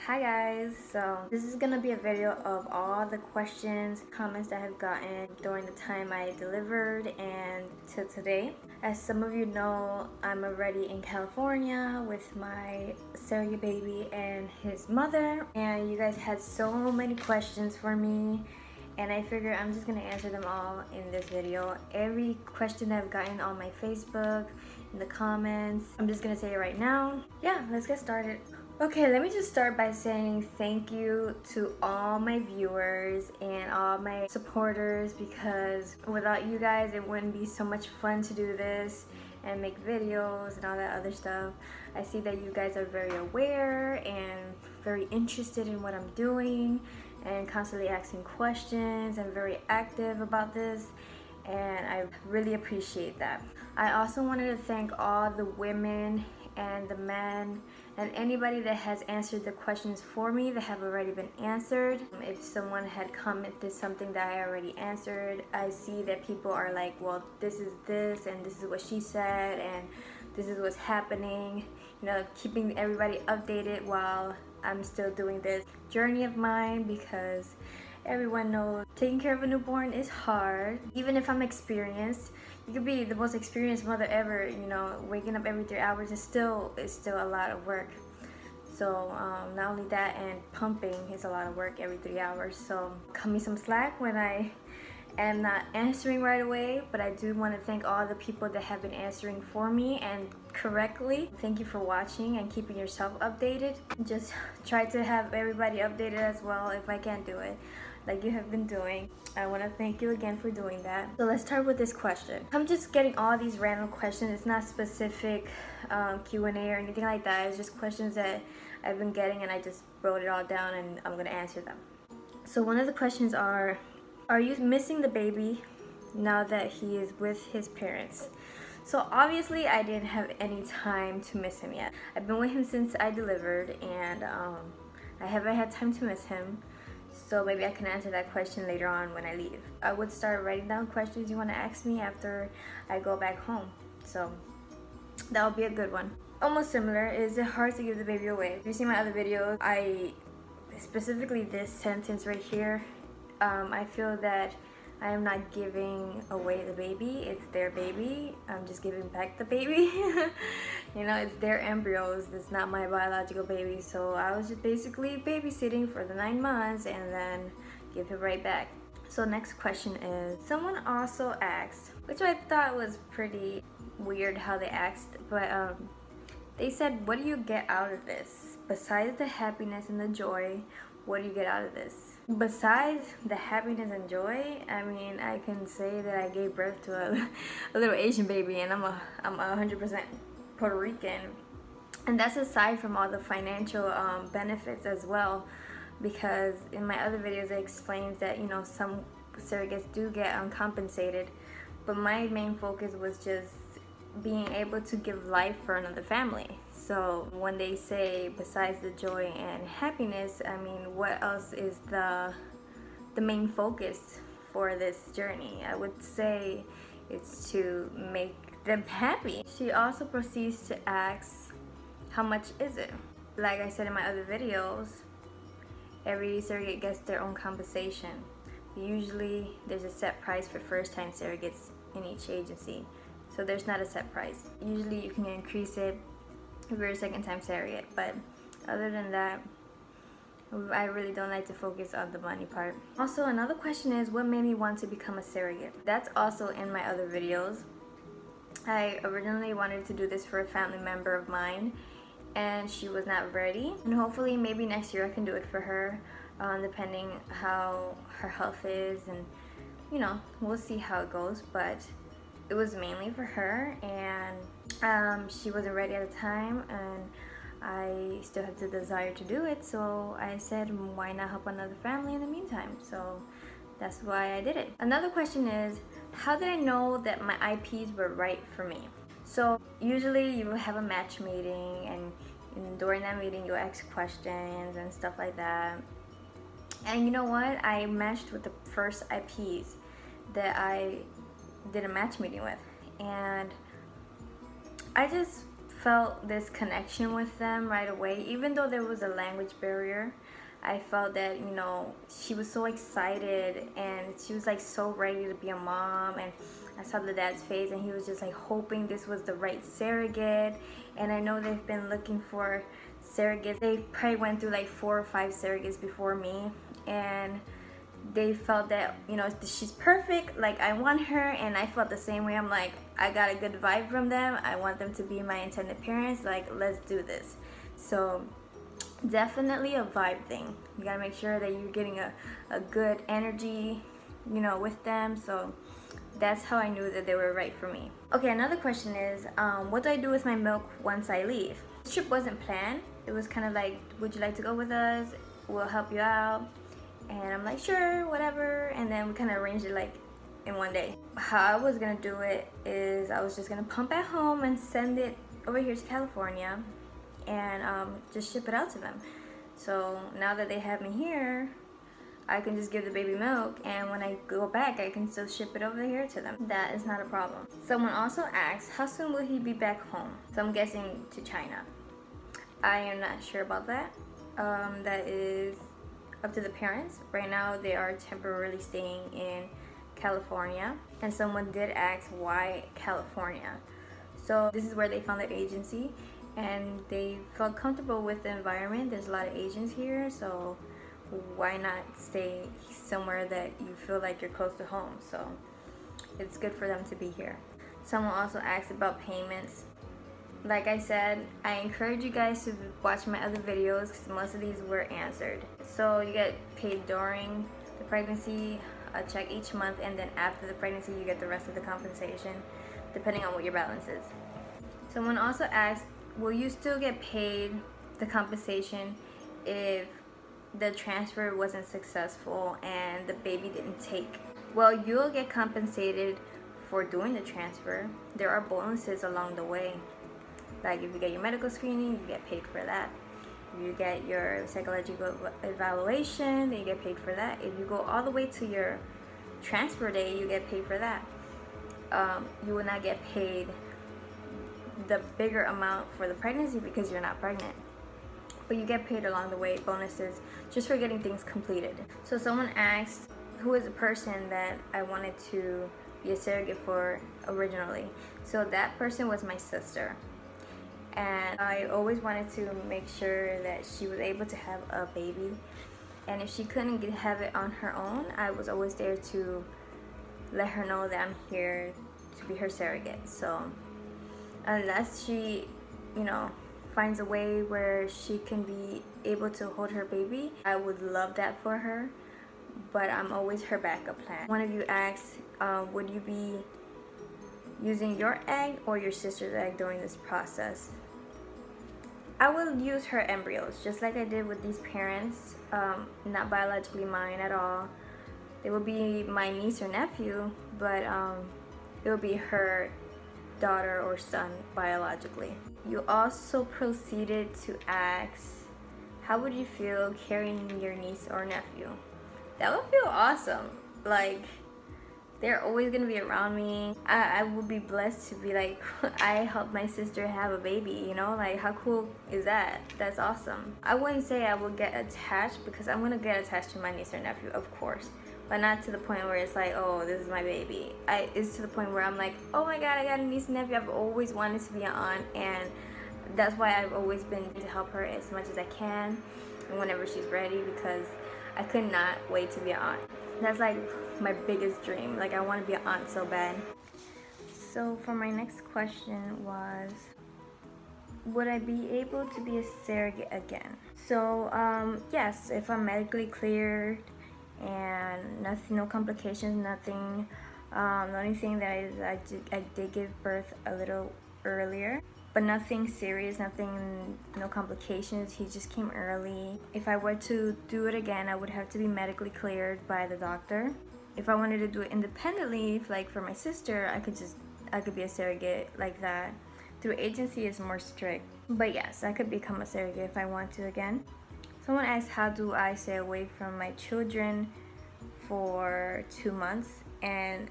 Hi guys, so this is gonna be a video of all the questions, comments that I've gotten during the time I delivered and till today. As some of you know, I'm already in California with my surrogate baby and his mother, and you guys had so many questions for me, and I figure I'm just gonna answer them all in this video. Every question I've gotten on my Facebook, in the comments, I'm just gonna say it right now. Yeah, let's get started. Okay, let me just start by saying thank you to all my viewers and all my supporters, because without you guys it wouldn't be so much fun to do this and make videos and all that other stuff. I see that you guys are very aware and very interested in what I'm doing and constantly asking questions and very active about this, and I really appreciate that. I also wanted to thank all the women and the men and anybody that has answered the questions for me that have already been answered. If someone had commented something that I already answered, I see that people are like, well, this is this and this is what she said and this is what's happening, you know, keeping everybody updated while I'm still doing this journey of mine, because everyone knows taking care of a newborn is hard. Even if I'm experienced, you could be the most experienced mother ever, you know, waking up every 3 hours is still a lot of work. So not only that, and pumping is a lot of work every 3 hours. So cut me some slack when I am not answering right away, but I do want to thank all the people that have been answering for me and correctly. Thank you for watching and keeping yourself updated. Just try to have everybody updated as well if I can't do it like you have been doing. I want to thank you again for doing that. So let's start with this question. I'm just getting all these random questions. It's not specific Q&A or anything like that. It's just questions that I've been getting and I just wrote it all down and I'm gonna answer them. So one of the questions are you missing the baby now that he is with his parents? So obviously I didn't have any time to miss him yet. I've been with him since I delivered, and I haven't had time to miss him. So maybe I can answer that question later on when I leave. I would start writing down questions you want to ask me after I go back home. So that'll be a good one. Almost similar, is it hard to give the baby away? If you see my other videos, specifically this sentence right here, I feel that I am not giving away the baby. It's their baby. I'm just giving back the baby. You know, it's their embryos. It's not my biological baby. So I was just basically babysitting for the 9 months and then give it right back. So next question is, someone also asked, which I thought was pretty weird how they asked, but they said, what do you get out of this? Besides the happiness and the joy, what do you get out of this? Besides the happiness and joy, I mean, I can say that I gave birth to a little Asian baby, and I'm 100% Puerto Rican, and that's aside from all the financial benefits as well, because in my other videos it explains that, you know, some surrogates do get uncompensated, but my main focus was just being able to give life for another family. So when they say besides the joy and happiness, I mean, what else is the main focus for this journey? I would say it's to make them happy. She also proceeds to ask, how much is it? Like I said in my other videos, every surrogate gets their own compensation. Usually there's a set price for first-time surrogates in each agency. So there's not a set price. Usually you can increase it if you're a second-time surrogate, but other than that, I really don't like to focus on the money part. Also, another question is, what made me want to become a surrogate? That's also in my other videos. I originally wanted to do this for a family member of mine, and she was not ready. And hopefully, maybe next year I can do it for her, depending how her health is, and you know, we'll see how it goes. But it was mainly for her, and she wasn't ready at the time, and I still have the desire to do it, so I said, why not help another family in the meantime? So that's why I did it. Another question is, how did I know that my IPs were right for me? So usually you will have a match meeting, and during that meeting you ask questions and stuff like that. And you know what? I matched with the first IPs that I did a match meeting with, and I just felt this connection with them right away. Even though there was a language barrier, I felt that, you know, she was so excited and she was like so ready to be a mom, and I saw the dad's face and he was just like hoping this was the right surrogate. And I know they've been looking for surrogates. They probably went through like 4 or 5 surrogates before me, and they felt that, you know, she's perfect, like I want her. And I felt the same way. I'm like, I got a good vibe from them. I want them to be my intended parents. Like, let's do this. So definitely a vibe thing. You gotta make sure that you're getting a good energy, you know, with them. So that's how I knew that they were right for me. Okay, another question is, what do I do with my milk once I leave? This trip wasn't planned. It was kind of like, would you like to go with us? We'll help you out. And I'm like, sure, whatever. And then we kind of arranged it like in one day. How I was gonna do it is I was just gonna pump at home and send it over here to California and just ship it out to them. So now that they have me here, I can just give the baby milk, and when I go back, I can still ship it over here to them. That is not a problem. Someone also asked, how soon will he be back home? So I'm guessing to China. I am not sure about that. That is up to the parents. Right now, they are temporarily staying in California. And someone did ask, why California? So this is where they found their agency, and they felt comfortable with the environment. There's a lot of Asians here, so why not stay somewhere that you feel like you're close to home? So it's good for them to be here. Someone also asked about payments. Like I said, I encourage you guys to watch my other videos because most of these were answered. So you get paid during the pregnancy, a check each month, and then after the pregnancy you get the rest of the compensation depending on what your balance is. Someone also asked, will you still get paid the compensation if the transfer wasn't successful and the baby didn't take? Well, you'll get compensated for doing the transfer. There are bonuses along the way. Like if you get your medical screening, you get paid for that. If you get your psychological evaluation, then you get paid for that. If you go all the way to your transfer day, you get paid for that. You will not get paid the bigger amount for the pregnancy because you're not pregnant. But you get paid along the way, bonuses, just for getting things completed. So someone asked, who is the person that I wanted to be a surrogate for originally? So that person was my sister. And I always wanted to make sure that she was able to have a baby. And if she couldn't have it on her own, I was always there to let her know that I'm here to be her surrogate. So unless she, you know, finds a way where she can be able to hold her baby, I would love that for her, but I'm always her backup plan. One of you asked, would you be using your egg or your sister's egg during this process? I will use her embryos, just like I did with these parents, not biologically mine at all. They will be my niece or nephew, but it will be her daughter or son biologically. You also proceeded to ask, how would you feel carrying your niece or nephew? That would feel awesome. Like, they're always gonna be around me. I would be blessed to be like, I helped my sister have a baby, you know? Like, how cool is that? That's awesome. I wouldn't say I would get attached, because I'm gonna get attached to my niece or nephew, of course. But not to the point where it's like, oh, this is my baby. It's to the point where I'm like, oh my god, I got a niece and nephew. I've always wanted to be an aunt, and that's why I've always been to help her as much as I can and whenever she's ready, because I could not wait to be an aunt. That's like my biggest dream. Like, I want to be an aunt so bad. So for my next question was, would I be able to be a surrogate again? So yes, if I'm medically cleared and nothing, no complications, nothing. The only thing that is I did give birth a little earlier, but nothing serious, nothing, no complications. He just came early. If I were to do it again, I would have to be medically cleared by the doctor. If I wanted to do it independently, like for my sister, I could be a surrogate like that. Through agency is more strict, but yes, I could become a surrogate if I want to again. Someone asked, how do I stay away from my children for 2 months? And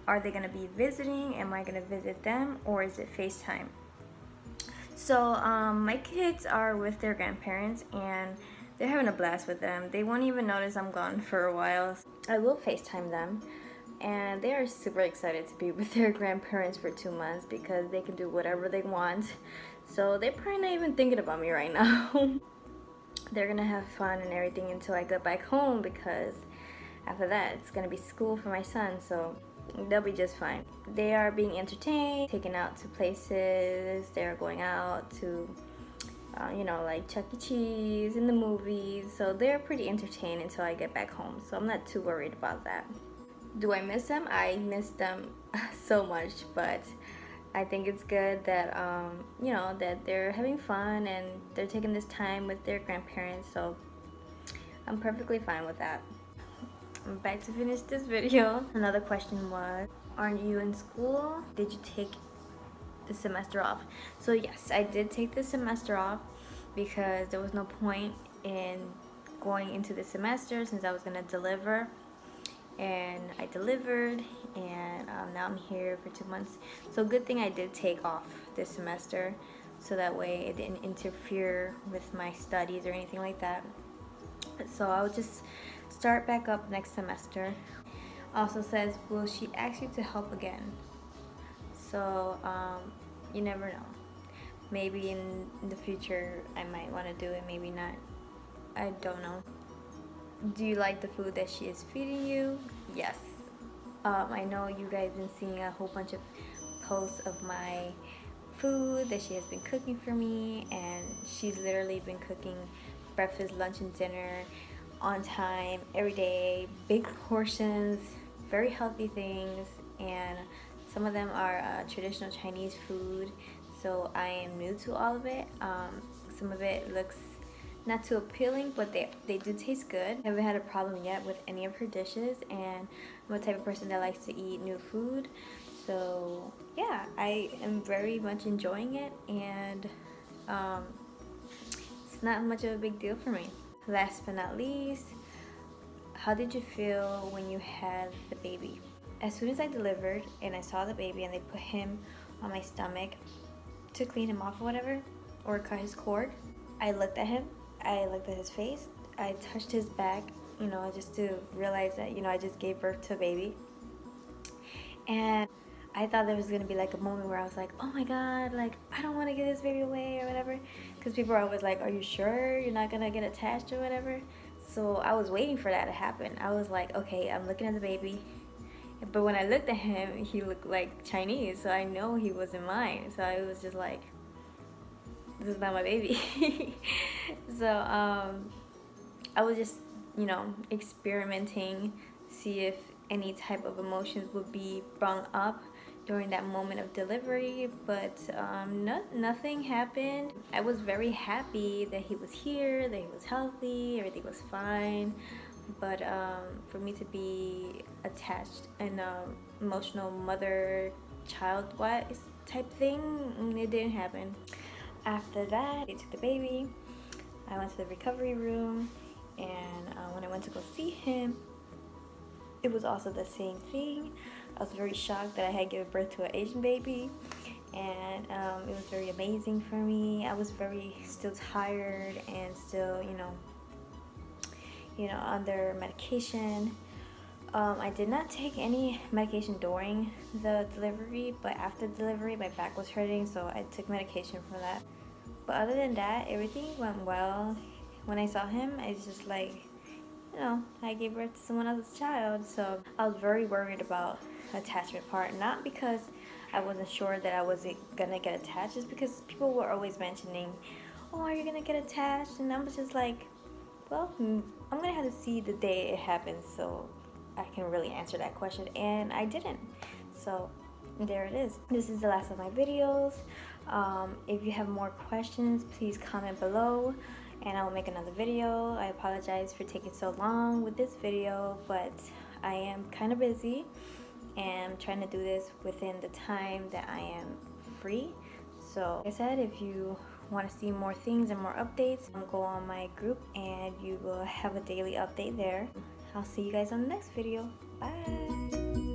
are they gonna be visiting? Am I gonna visit them, or is it FaceTime? So my kids are with their grandparents and they're having a blast with them. They won't even notice I'm gone for a while. I will FaceTime them, and they are super excited to be with their grandparents for 2 months because they can do whatever they want. So they're probably not even thinking about me right now. They're gonna have fun and everything until I get back home, because after that it's gonna be school for my son, so they'll be just fine. They are being entertained, taken out to places. They're going out to you know, like Chuck E. Cheese in the movies, so they're pretty entertained until I get back home, so I'm not too worried about that. Do I miss them? I miss them so much, but I think it's good that you know, that they're having fun and they're taking this time with their grandparents, so I'm perfectly fine with that. I'm back to finish this video. Another question was, aren't you in school? Did you take the semester off? So yes, I did take the semester off because there was no point in going into the semester since I was gonna deliver, and I delivered, and now I'm here for 2 months. So good thing I did take off this semester, so that way it didn't interfere with my studies or anything like that. So I'll just start back up next semester. Also says, will she ask you to help again? So you never know. Maybe in the future I might want to do it, maybe not. I don't know. Do you like the food that she is feeding you? Yes. I know you guys been seeing a whole bunch of posts of my food that she has been cooking for me, and she's literally been cooking breakfast, lunch, and dinner on time, every day, big portions, very healthy things, and some of them are traditional Chinese food, so I am new to all of it. Some of it looks not too appealing, but they do taste good. I haven't had a problem yet with any of her dishes, and I'm the type of person that likes to eat new food. So yeah, I am very much enjoying it, and it's not much of a big deal for me. Last but not least, how did you feel when you had the baby? As soon as I delivered and I saw the baby and they put him on my stomach to clean him off or whatever, or cut his cord, I looked at him, I looked at his face, I touched his back, you know, just to realize that, you know, I just gave birth to a baby. And I thought there was gonna be like a moment where I was like, oh my god, like I don't want to give this baby away or whatever, because people are always like, are you sure you're not gonna get attached or whatever? So I was waiting for that to happen. I was like, okay, I'm looking at the baby, but when I looked at him, he looked like Chinese, so I know he wasn't mine. So I was just like, this is not my baby. So I was just, you know, experimenting, see if any type of emotions would be brought up during that moment of delivery, but nothing happened. I was very happy that he was here, that he was healthy, everything was fine, but for me to be attached and emotional mother-child wise type thing, it didn't happen. After that, they took the baby, I went to the recovery room, and when I went to go see him, it was also the same thing. I was very shocked that I had given birth to an Asian baby, and it was very amazing for me. I was very still tired and still, you know, under medication. I did not take any medication during the delivery, but after delivery, my back was hurting, so I took medication for that. But other than that, everything went well. When I saw him, it's just like, you know, I gave birth to someone else's child, so I was very worried about attachment part. Not because I wasn't sure that I wasn't gonna get attached, just because people were always mentioning, oh, are you gonna get attached? And I was just like, well, I'm gonna have to see the day it happens so I can really answer that question, and I didn't. So there it is. This is the last of my videos. If you have more questions, please comment below and I will make another video. I apologize for taking so long with this video, but I am kind of busy and I'm trying to do this within the time that I am free. So like I said, if you want to see more things and more updates, go on my group and you will have a daily update there. I'll see you guys on the next video. Bye!